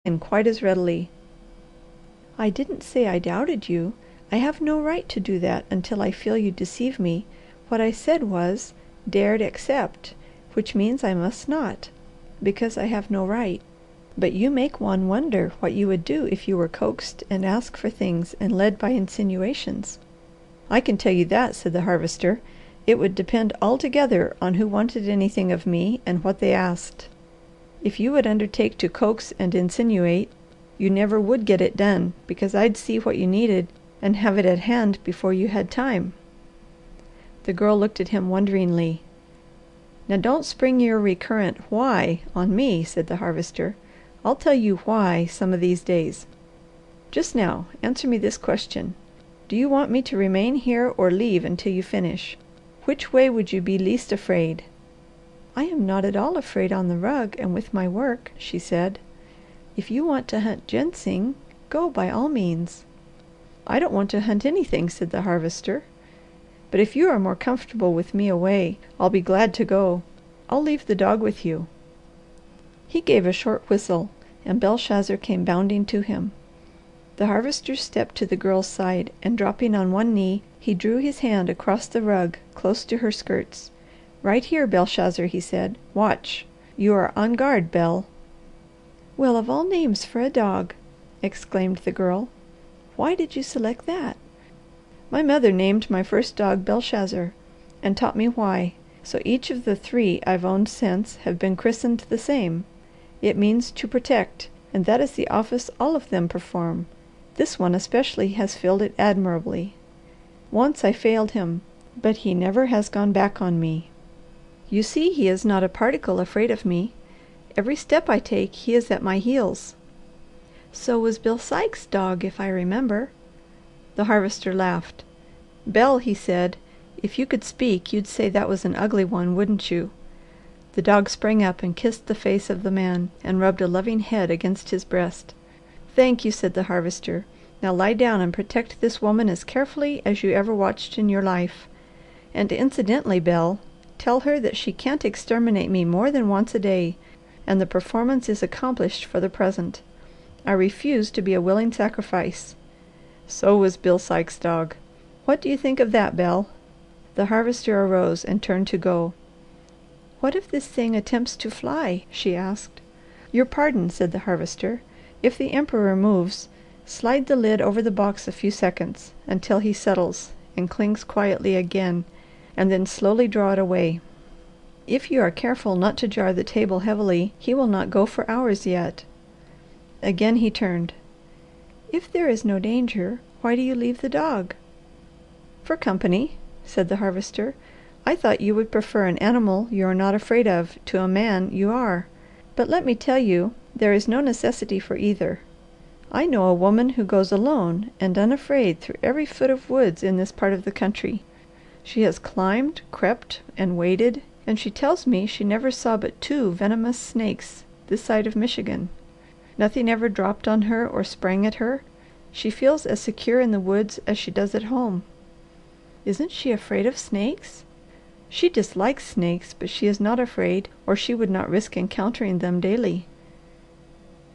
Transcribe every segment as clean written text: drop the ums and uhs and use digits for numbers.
and quite as readily. "I didn't say I doubted you. I have no right to do that until I feel you deceive me. What I said was, 'dared accept,' which means I must not, because I have no right. But you make one wonder what you would do if you were coaxed and asked for things and led by insinuations." "I can tell you that," said the Harvester. "It would depend altogether on who wanted anything of me and what they asked. If you would undertake to coax and insinuate, you never would get it done, because I'd see what you needed and have it at hand before you had time." The Girl looked at him wonderingly. "Now don't spring your recurrent 'why' on me," said the Harvester. "I'll tell you 'why' some of these days. Just now answer me this question. Do you want me to remain here or leave until you finish? Which way would you be least afraid?" "I am not at all afraid on the rug and with my work," she said. "If you want to hunt ginseng, go by all means." "I don't want to hunt anything," said the Harvester. "But if you are more comfortable with me away, I'll be glad to go. I'll leave the dog with you." He gave a short whistle and Belshazzar came bounding to him. The Harvester stepped to the Girl's side and dropping on one knee, he drew his hand across the rug close to her skirts. "Right here, Belshazzar," he said. "Watch! You are on guard, Bel." "Well of all names for a dog!" exclaimed the Girl. "Why did you select that?" "My mother named my first dog Belshazzar, and taught me why, so each of the three I've owned since have been christened the same. It means to protect, and that is the office all of them perform. This one especially has filled it admirably. Once I failed him, but he never has gone back on me. You see he is not a particle afraid of me. Every step I take he is at my heels." "So was Bill Sikes' dog, if I remember." The Harvester laughed. "Bel," he said, "if you could speak you'd say that was an ugly one, wouldn't you?" The dog sprang up and kissed the face of the man and rubbed a loving head against his breast. "Thank you," said the Harvester. "Now lie down and protect this woman as carefully as you ever watched in your life. And incidentally, Bel, tell her that she can't exterminate me more than once a day, and the performance is accomplished for the present. I refuse to be a willing sacrifice. So was Bill Sikes' dog. What do you think of that, Bel?" The Harvester arose and turned to go. "What if this thing attempts to fly?" she asked. "Your pardon," said the Harvester. "If the emperor moves, slide the lid over the box a few seconds, until he settles and clings quietly again, and then slowly draw it away. If you are careful not to jar the table heavily, he will not go for hours yet." Again he turned. "If there is no danger, why do you leave the dog?" "For company," said the Harvester. "I thought you would prefer an animal you are not afraid of to a man you are. But let me tell you, there is no necessity for either. I know a woman who goes alone and unafraid through every foot of woods in this part of the country. She has climbed, crept, and waded, and she tells me she never saw but 2 venomous snakes this side of Michigan. Nothing ever dropped on her or sprang at her. She feels as secure in the woods as she does at home." "Isn't she afraid of snakes?" "She dislikes snakes, but she is not afraid, or she would not risk encountering them daily."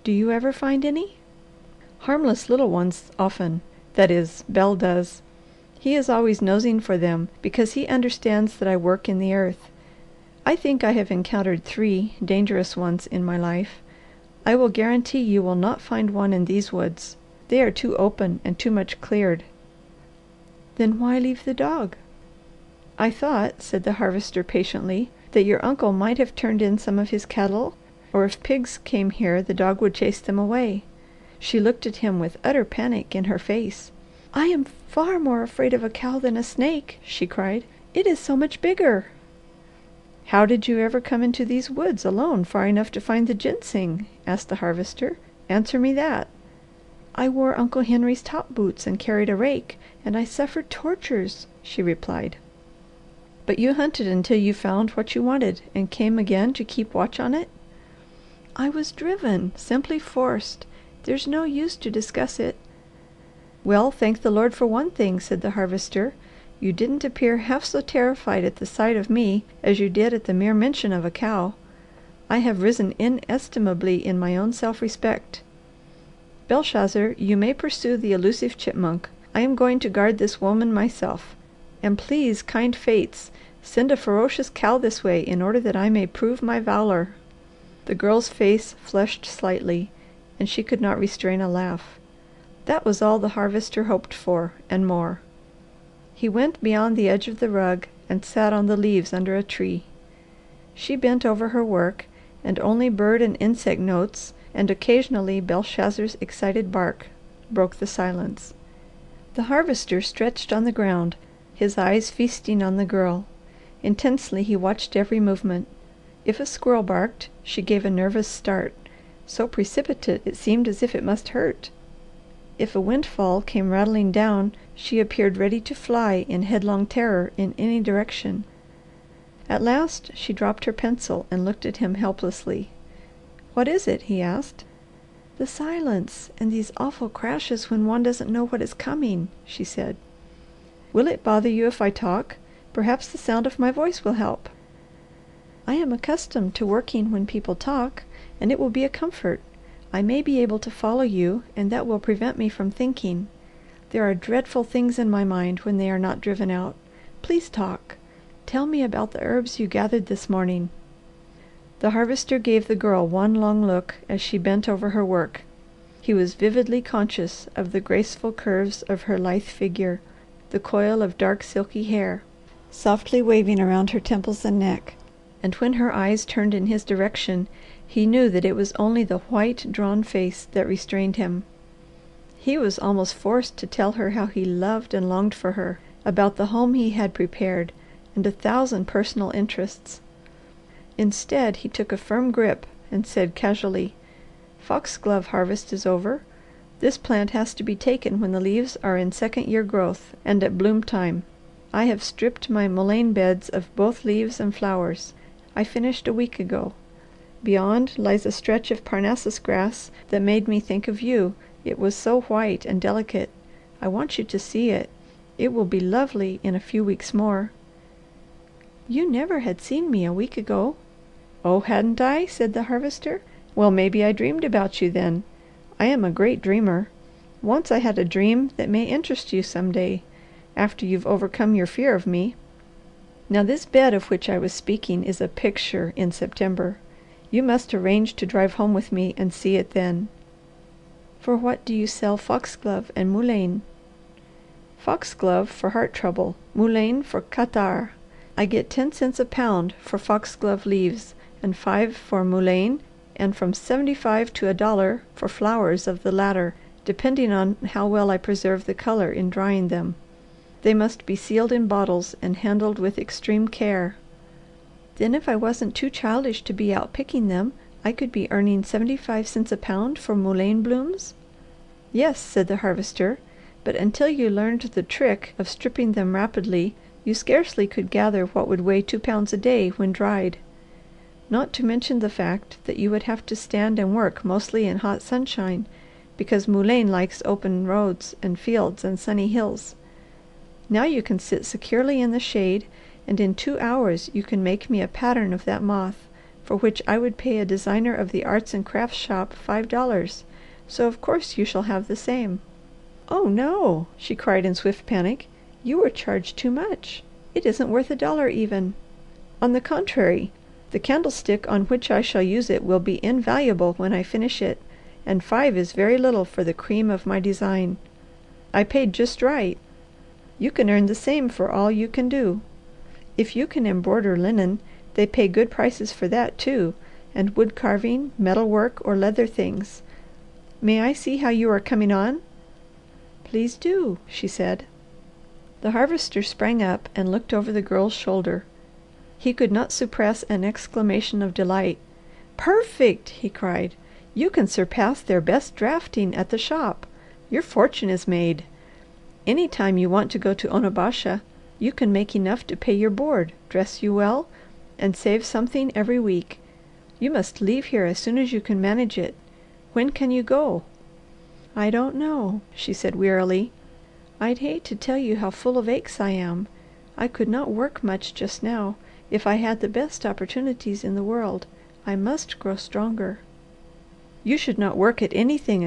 "Do you ever find any?" "Harmless little ones often. That is, Bel does. He is always nosing for them, because he understands that I work in the earth. I think I have encountered 3 dangerous ones in my life. I will guarantee you will not find one in these woods. They are too open and too much cleared." "Then why leave the dog?" "I thought," said the Harvester patiently, "that your uncle might have turned in some of his cattle, or if pigs came here the dog would chase them away." She looked at him with utter panic in her face. "I am far more afraid of a cow than a snake," she cried. "It is so much bigger." "How did you ever come into these woods alone far enough to find the ginseng?" asked the Harvester. "Answer me that." "I wore Uncle Henry's top boots and carried a rake, and I suffered tortures," she replied. "But you hunted until you found what you wanted and came again to keep watch on it?" "I was driven, simply forced. There's no use to discuss it." "Well thank the Lord for one thing," said the Harvester. "You didn't appear half so terrified at the sight of me as you did at the mere mention of a cow. I have risen inestimably in my own self respect. Belshazzar, you may pursue the elusive chipmunk. I am going to guard this woman myself. And please, kind fates, send a ferocious cow this way in order that I may prove my valour." The Girl's face flushed slightly, and she could not restrain a laugh. That was all the Harvester hoped for, and more. He went beyond the edge of the rug and sat on the leaves under a tree. She bent over her work, and only bird and insect notes and occasionally Belshazzar's excited bark broke the silence. The Harvester stretched on the ground, his eyes feasting on the Girl. Intensely he watched every movement. If a squirrel barked, she gave a nervous start, so precipitate it seemed as if it must hurt. If a windfall came rattling down, she appeared ready to fly in headlong terror in any direction. At last she dropped her pencil and looked at him helplessly. "What is it?" he asked. "The silence, and these awful crashes when one doesn't know what is coming," she said. "Will it bother you if I talk? Perhaps the sound of my voice will help." "I am accustomed to working when people talk, and it will be a comfort. I may be able to follow you, and that will prevent me from thinking. There are dreadful things in my mind when they are not driven out. Please talk. Tell me about the herbs you gathered this morning." The Harvester gave the Girl one long look as she bent over her work. He was vividly conscious of the graceful curves of her lithe figure, the coil of dark silky hair softly waving around her temples and neck, and when her eyes turned in his direction he knew that it was only the white, drawn face that restrained him. He was almost forced to tell her how he loved and longed for her, about the home he had prepared, and 1,000 personal interests. Instead, he took a firm grip and said casually, "Foxglove harvest is over. This plant has to be taken when the leaves are in second year growth and at bloom time. I have stripped my mullein beds of both leaves and flowers. I finished a week ago. Beyond lies a stretch of Parnassus grass that made me think of you. It was so white and delicate. I want you to see it. It will be lovely in a few weeks more." "You never had seen me a week ago." "Oh, hadn't I?" said the Harvester. "Well, maybe I dreamed about you then. I am a great dreamer. Once I had a dream that may interest you some day, after you've overcome your fear of me. Now this bed of which I was speaking is a picture in September. You must arrange to drive home with me and see it then." "For what do you sell foxglove and mullein?" "Foxglove for heart trouble, mullein for catarrh. I get 10 cents a pound for foxglove leaves, and 5 for mullein, and from 75 to $1 for flowers of the latter, depending on how well I preserve the colour in drying them. They must be sealed in bottles and handled with extreme care." "Then if I wasn't too childish to be out picking them, I could be earning 75 cents a pound for mullein blooms?" "Yes," said the Harvester, "but until you learned the trick of stripping them rapidly, you scarcely could gather what would weigh 2 pounds a day when dried. Not to mention the fact that you would have to stand and work mostly in hot sunshine, because mullein likes open roads and fields and sunny hills. Now you can sit securely in the shade, and in 2 hours you can make me a pattern of that moth, for which I would pay a designer of the arts and crafts shop $5, so of course you shall have the same." "Oh no!" she cried in swift panic. "You will charge too much. It isn't worth $1 even. On the contrary, the candlestick on which I shall use it will be invaluable when I finish it, and 5 is very little for the cream of my design. I paid just right. You can earn the same for all you can do. If you can embroider linen, they pay good prices for that too, and wood carving, metal work, or leather things. May I see how you are coming on?" "Please do," she said. The Harvester sprang up and looked over the Girl's shoulder. He could not suppress an exclamation of delight. "Perfect!" he cried. "You can surpass their best drafting at the shop. Your fortune is made. Any time you want to go to Onabasha, you can make enough to pay your board, dress you well, and save something every week. You must leave here as soon as you can manage it. When can you go?" "I don't know," she said wearily. "I'd hate to tell you how full of aches I am. I could not work much just now, if I had the best opportunities in the world. I must grow stronger." "You should not work at anything